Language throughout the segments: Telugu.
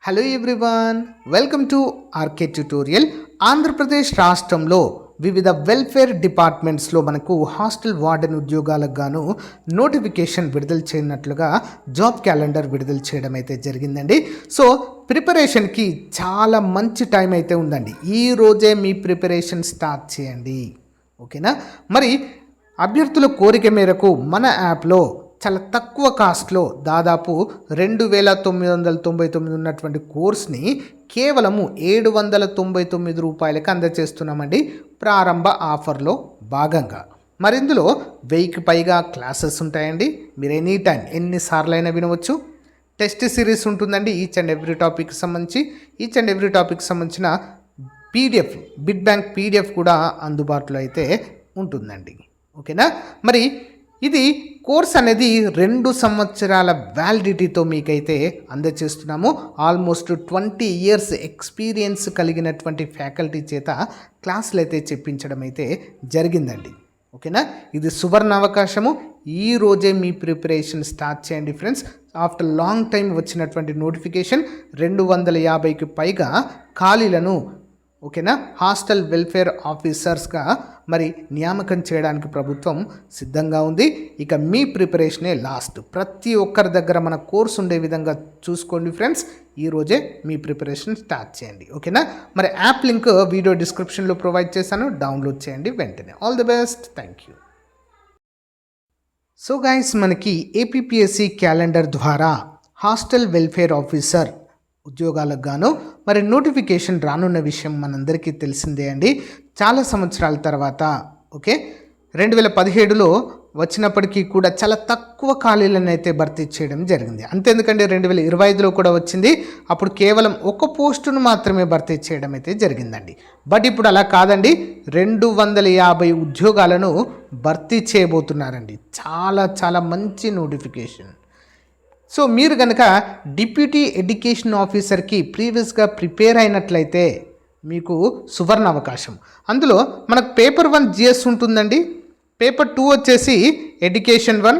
Hello everyone, welcome to RK tutorial. Andhra Pradesh రాష్ట్రంలో వివిధ వెల్ఫేర్ డిపార్ట్మెంట్స్లో మనకు హాస్టల్ వార్డెన్ ఉద్యోగాలకు గాను నోటిఫికేషన్ విడుదల చేయనట్లుగా జాబ్ క్యాలెండర్ విడుదల చేయడం అయితే జరిగిందండి. సో ప్రిపరేషన్కి చాలా మంచి టైం అయితే ఉందండి. ఈ రోజే మీ ప్రిపరేషన్ స్టార్ట్ చేయండి, ఓకేనా. మరి అభ్యర్థుల కోరిక మేరకు మన యాప్లో చాలా తక్కువ కాస్ట్లో దాదాపు 2,999 ఉన్నటువంటి కోర్స్ని కేవలము 799 రూపాయలకి అందజేస్తున్నామండి, ప్రారంభ ఆఫర్లో భాగంగా. మరి ఇందులో 1000కి పైగా క్లాసెస్ ఉంటాయండి. మీరు ఎనీ టైం ఎన్నిసార్లైనా వినవచ్చు. టెస్ట్ సిరీస్ ఉంటుందండి ఈచ్ అండ్ ఎవ్రీ టాపిక్కి సంబంధించిన పీడిఎఫ్, బిడ్ బ్యాంక్ పీడిఎఫ్ కూడా అందుబాటులో అయితే ఉంటుందండి, ఓకేనా. మరి ఇది కోర్స్ అనేది 2 సంవత్సరాల వ్యాలిడిటీతో మీకైతే అందజేస్తున్నాము. ఆల్మోస్ట్ 20 ఇయర్స్ ఎక్స్పీరియన్స్ కలిగినటువంటి ఫ్యాకల్టీ చేత క్లాసులు అయితే చెప్పించడం అయితే జరిగిందండి, ఓకేనా. ఇది సువర్ణ అవకాశము. ఈ రోజే మీ ప్రిపరేషన్ స్టార్ట్ చేయండి ఫ్రెండ్స్. ఆఫ్టర్ లాంగ్ టైం వచ్చినటువంటి నోటిఫికేషన్ 250కి పైగా ఖాళీలను, ఓకేనా, హాస్టల్ వెల్ఫేర్ ఆఫీసర్స్గా మరి నియామకం చేయడానికి ప్రభుత్వం సిద్ధంగా ఉంది. ఇక మీ ప్రిపరేషనే లాస్ట్. ప్రతి ఒక్కరి దగ్గర మన కోర్స్ ఉండే విధంగా చూసుకోండి ఫ్రెండ్స్. ఈరోజే మీ ప్రిపరేషన్ స్టార్ట్ చేయండి, ఓకేనా. మరి యాప్ లింక్ వీడియో డిస్క్రిప్షన్లో ప్రొవైడ్ చేశాను, డౌన్లోడ్ చేయండి వెంటనే. All the best, thank you. So guys, మనకి ఏపీపీఎస్సీ క్యాలెండర్ ద్వారా హాస్టల్ వెల్ఫేర్ ఆఫీసర్ ఉద్యోగాలకు గాను మరి నోటిఫికేషన్ రానున్న విషయం మనందరికీ తెలిసిందే అండి. చాలా సంవత్సరాల తర్వాత, ఓకే, 2017లో వచ్చినప్పటికీ కూడా చాలా తక్కువ ఖాళీలను అయితే భర్తీ చేయడం జరిగింది. అంతేందుకంటే 2025లో కూడా వచ్చింది. అప్పుడు కేవలం ఒక పోస్టును మాత్రమే భర్తీ చేయడం అయితే జరిగిందండి. బట్ ఇప్పుడు అలా కాదండి, 250 ఉద్యోగాలను భర్తీ చేయబోతున్నారండి. చాలా చాలా మంచి నోటిఫికేషన్. సో మీరు కనుక డిప్యూటీ ఎడ్యుకేషన్ ఆఫీసర్కి ప్రీవియస్గా ప్రిపేర్ అయినట్లయితే మీకు సువర్ణ అవకాశం. అందులో మనకు పేపర్ 1 జిఎస్ ఉంటుందండి, పేపర్ 2 వచ్చేసి ఎడ్యుకేషన్ 1,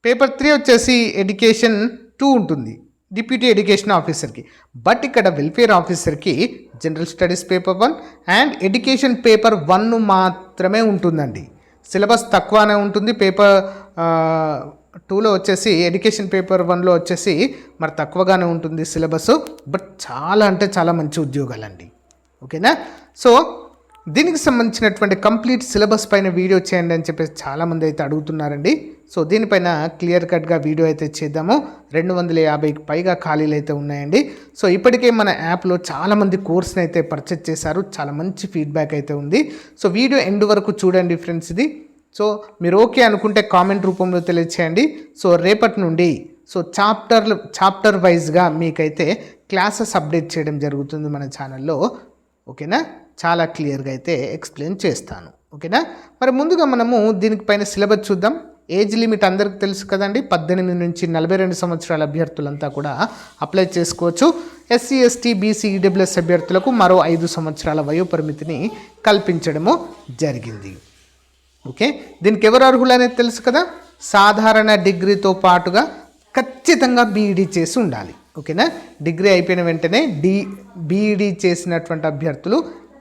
పేపర్ 3 వచ్చేసి ఎడ్యుకేషన్ 2 ఉంటుంది డిప్యూటీ ఎడ్యుకేషన్ ఆఫీసర్కి. బట్ ఇక్కడ వెల్ఫేర్ ఆఫీసర్కి general studies paper 1 and education paper 1 మాత్రమే ఉంటుందండి. సిలబస్ తక్కువనే ఉంటుంది. పేపర్ 2లో వచ్చేసి ఎడ్యుకేషన్ పేపర్ 1లో వచ్చేసి మరి తక్కువగానే ఉంటుంది సిలబస్. బట్ చాలా అంటే చాలా మంచి ఉద్యోగాలండి, ఓకేనా. సో దీనికి సంబంధించినటువంటి కంప్లీట్ సిలబస్ పైన వీడియో చేయండి అని చెప్పేసి చాలామంది అయితే అడుగుతున్నారండి. సో దీనిపైన క్లియర్ కట్గా వీడియో అయితే చేద్దాము. 250కి పైగా ఖాళీలు అయితే ఉన్నాయండి. సో ఇప్పటికే మన యాప్లో చాలామంది కోర్స్ని అయితే పర్చేజ్ చేశారు. చాలా మంచి ఫీడ్బ్యాక్ అయితే ఉంది. సో వీడియో ఎండ్ వరకు చూడండి ఫ్రెండ్స్. సో మీరు ఓకే అనుకుంటే కామెంట్ రూపంలో తెలియచేయండి. సో రేపటి నుండి చాప్టర్ వైజ్గా మీకైతే క్లాసెస్ అప్డేట్ చేయడం జరుగుతుంది మన ఛానల్లో, ఓకేనా. చాలా క్లియర్గా అయితే ఎక్స్ప్లెయిన్ చేస్తాను, ఓకేనా. మరి ముందుగా మనము దీనిపైన సిలబస్ చూద్దాం. ఏజ్ లిమిట్ అందరికీ తెలుసు కదండి, 18 నుంచి 42 సంవత్సరాల అభ్యర్థులంతా కూడా అప్లై చేసుకోవచ్చు. ఎస్సీ ఎస్టీ బీసీ ఈడబ్ల్యూఎస్ అభ్యర్థులకు మరో 5 సంవత్సరాల వయోపరిమితిని కల్పించడము జరిగింది, ఓకే. దీనికి ఎవరు అర్హులు అనేది తెలుసు కదా. సాధారణ డిగ్రీతో పాటుగా ఖచ్చితంగా బీఈడీ చేసి ఉండాలి, ఓకేనా. డిగ్రీ అయిపోయిన వెంటనే బీఈడీ చేసినటువంటి అభ్యర్థులు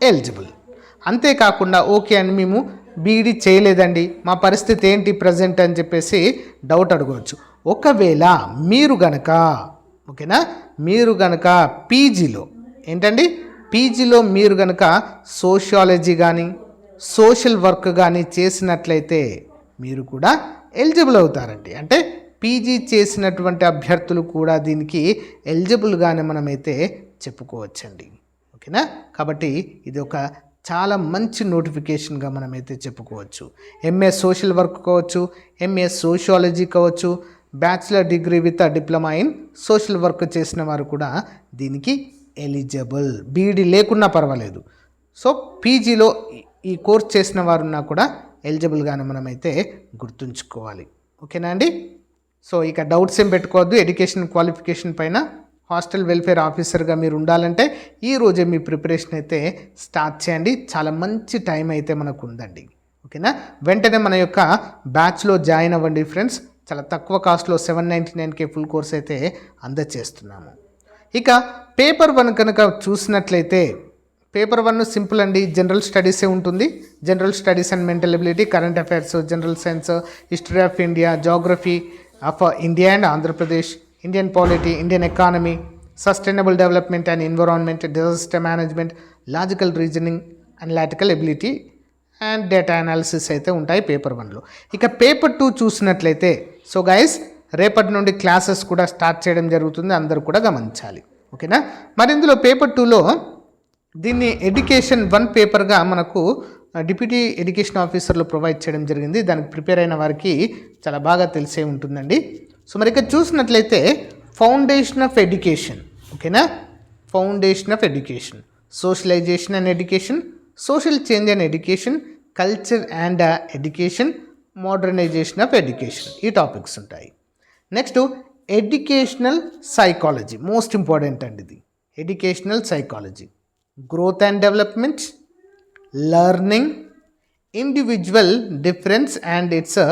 ఎలిజిబుల్. అంతేకాకుండా ఓకే అని మేము బీఈడీ చేయలేదండి, మా పరిస్థితి ఏంటి ప్రజెంట్ అని చెప్పేసి డౌట్ అడగవచ్చు. ఒకవేళ మీరు గనక, ఓకేనా, మీరు గనక పీజీలో మీరు గనక సోషియాలజీ కానీ సోషల్ వర్క్ కానీ చేసినట్లయితే మీరు కూడా ఎలిజిబుల్ అవుతారండి. అంటే పీజీ చేసినటువంటి అభ్యర్థులు కూడా దీనికి ఎలిజిబుల్గానే మనమైతే చెప్పుకోవచ్చండి, ఓకేనా. కాబట్టి ఇది ఒక చాలా మంచి నోటిఫికేషన్గా మనమైతే చెప్పుకోవచ్చు. ఎంఏ సోషల్ వర్క్ కావచ్చు, ఎంఏ సోషియాలజీ కావచ్చు, bachelor degree with diploma in social work చేసిన వారు కూడా దీనికి ఎలిజిబుల్. బీఈడీ లేకున్నా పర్వాలేదు. సో పీజీలో ఈ కోర్స్ చేసిన వారు ఉన్నా కూడా ఎలిజిబుల్గానే మనమైతే గుర్తుంచుకోవాలి, ఓకేనా అండి. సో ఇక డౌట్స్ ఏం పెట్టుకోవద్దు. ఎడ్యుకేషన్ క్వాలిఫికేషన్ పైన హాస్టల్ వెల్ఫేర్ ఆఫీసర్గా మీరు ఉండాలంటే ఈ రోజే మీ ప్రిపరేషన్ అయితే స్టార్ట్ చేయండి. చాలా మంచి టైం అయితే మనకు ఉందండి, ఓకేనా. వెంటనే మన యొక్క బ్యాచ్లో జాయిన్ అవ్వండి ఫ్రెండ్స్. చాలా తక్కువ కాస్ట్లో 799K ఫుల్ కోర్స్ అయితే అందజేస్తున్నాము. ఇక పేపర్ 1 కనుక చూసినట్లయితే పేపర్ 1 సింపుల్ అండి, జనరల్ స్టడీసే ఉంటుంది. General studies and mental ability, current affairs, general science, history of India, geography of India and Andhra Pradesh, Indian polity, Indian economy, sustainable development and environment, disaster management, logical reasoning, analytical ability and data analysis అయితే ఉంటాయి పేపర్ 1లో. ఇక పేపర్ 2 చూసినట్లయితే సో గైస్ రేపటి నుండి క్లాసెస్ కూడా స్టార్ట్ చేయడం జరుగుతుంది, అందరూ కూడా గమనించాలి. ఓకేనా. మరి ఇందులో పేపర్ 2లో దీన్ని ఎడ్యుకేషన్ 1 పేపర్గా మనకు డిప్యూటీ ఎడ్యుకేషన్ ఆఫీసర్లు ప్రొవైడ్ చేయడం జరిగింది. దానికి ప్రిపేర్ అయిన వారికి చాలా బాగా తెలిసే ఉంటుందండి. సో మరి ఇక్కడ చూసినట్లయితే ఫౌండేషన్ ఆఫ్ ఎడ్యుకేషన్, ఓకేనా, foundation of education, socialization and education, social change and education, culture and education, modernization of education, ఈ టాపిక్స్ ఉంటాయి. Next educational psychology, most important అండి ఇది. Educational psychology, growth and development, learning, individual difference and its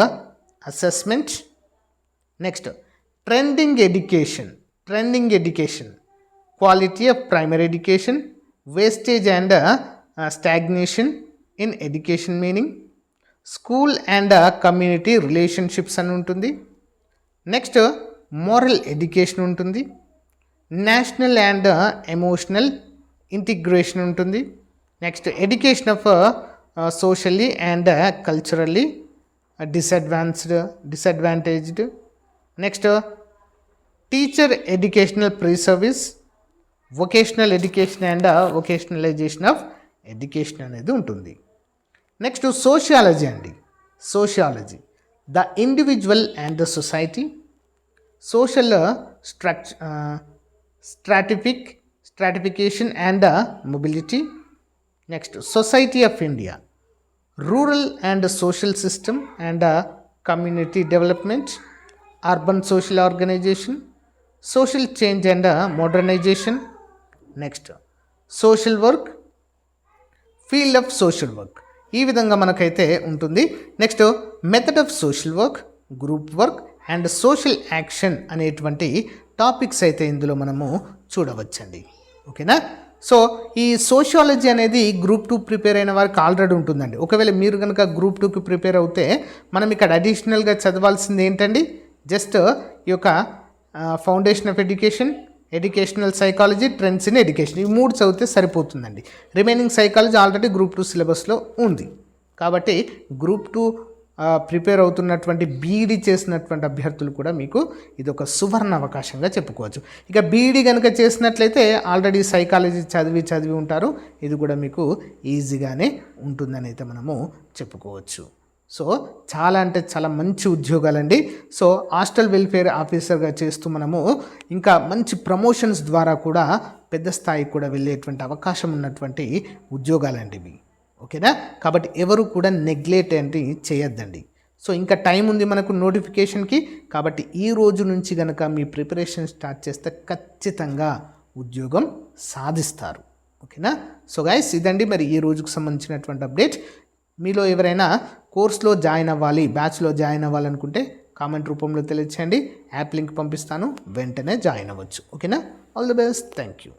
assessment. Next trending education, quality of primary education, wastage and stagnation in education meaning, school and community relationships అని ఉంటుంది. నెక్స్ట్ మోరల్ ఎడ్యుకేషన్ ఉంటుంది, నేషనల్ అండ్ ఎమోషనల్ ఇంటిగ్రేషన్ ఉంటుంది. Next education of socially and culturally disadvantaged. Next teacher educational pre service, vocational education and vocationalization of education అనేది ఉంటుంది. నెక్స్ట్ సోషియాలజీ అండి, sociology, the individual and the society, social stratification and mobility. Next society of India, rural and social system and community development, urban social organization, social change and modernization. Next social work, field of social work, ఈ విధంగా మనకైతే ఉంటుంది. Next method of social work, group work and social action అనేటువంటి టాపిక్స్ అయితే ఇందులో మనము చూడవచ్చండి. ఓకేనా. సో ఈ సోషియాలజీ అనేది గ్రూప్ 2 ప్రిపేర్ అయిన వారికి ఆల్రెడీ ఉంటుందండి. ఒకవేళ మీరు కనుక గ్రూప్ 2కి ప్రిపేర్ అవుతే మనం ఇక్కడ అడిషనల్గా చదవాల్సింది ఏంటండి, జస్ట్ ఈ యొక్క foundation of education, educational psychology, trends in education, ఈ 3 చదివితే సరిపోతుందండి. రిమైనింగ్ సైకాలజీ ఆల్రెడీ గ్రూప్ 2 సిలబస్లో ఉంది. కాబట్టి గ్రూప్ 2 ప్రిపేర్ అవుతున్నటువంటి బీఈడీ చేసినటువంటి అభ్యర్థులు కూడా మీకు ఇది ఒక సువర్ణ అవకాశంగా చెప్పుకోవచ్చు. ఇక బీఈడీ కనుక చేసినట్లయితే ఆల్రెడీ సైకాలజీ చదివి ఉంటారు, ఇది కూడా మీకు ఈజీగానే ఉంటుందని అయితే మనము చెప్పుకోవచ్చు. సో చాలా అంటే చాలా మంచి ఉద్యోగాలండి. సో హాస్టల్ వెల్ఫేర్ ఆఫీసర్గా చేస్తూ మనము ఇంకా మంచి ప్రమోషన్స్ ద్వారా కూడా పెద్ద స్థాయికి కూడా వెళ్ళేటువంటి అవకాశం ఉన్నటువంటి ఉద్యోగాలండి ఇవి. ఓకేనా. కాబట్టి ఎవరు కూడా నెగ్లెక్ట్ అంటే చేయొద్దండి. సో ఇంకా టైం ఉంది మనకు నోటిఫికేషన్కి. కాబట్టి ఈ రోజు నుంచి కనుక మీ ప్రిపరేషన్ స్టార్ట్ చేస్తే ఖచ్చితంగా ఉద్యోగం సాధిస్తారు. ఓకేనా. సో గైస్ ఇదండి మరి ఈ రోజుకు సంబంధించినటువంటి అప్డేట్. మీలో ఎవరైనా కోర్స్లో జాయిన్ అవ్వాలి, బ్యాచ్లో జాయిన్ అవ్వాలనుకుంటే కామెంట్ రూపంలో తెలియచేయండి. యాప్ లింక్ పంపిస్తాను, వెంటనే జాయిన్ అవ్వచ్చు. ఓకేనా. All the best. Thank you.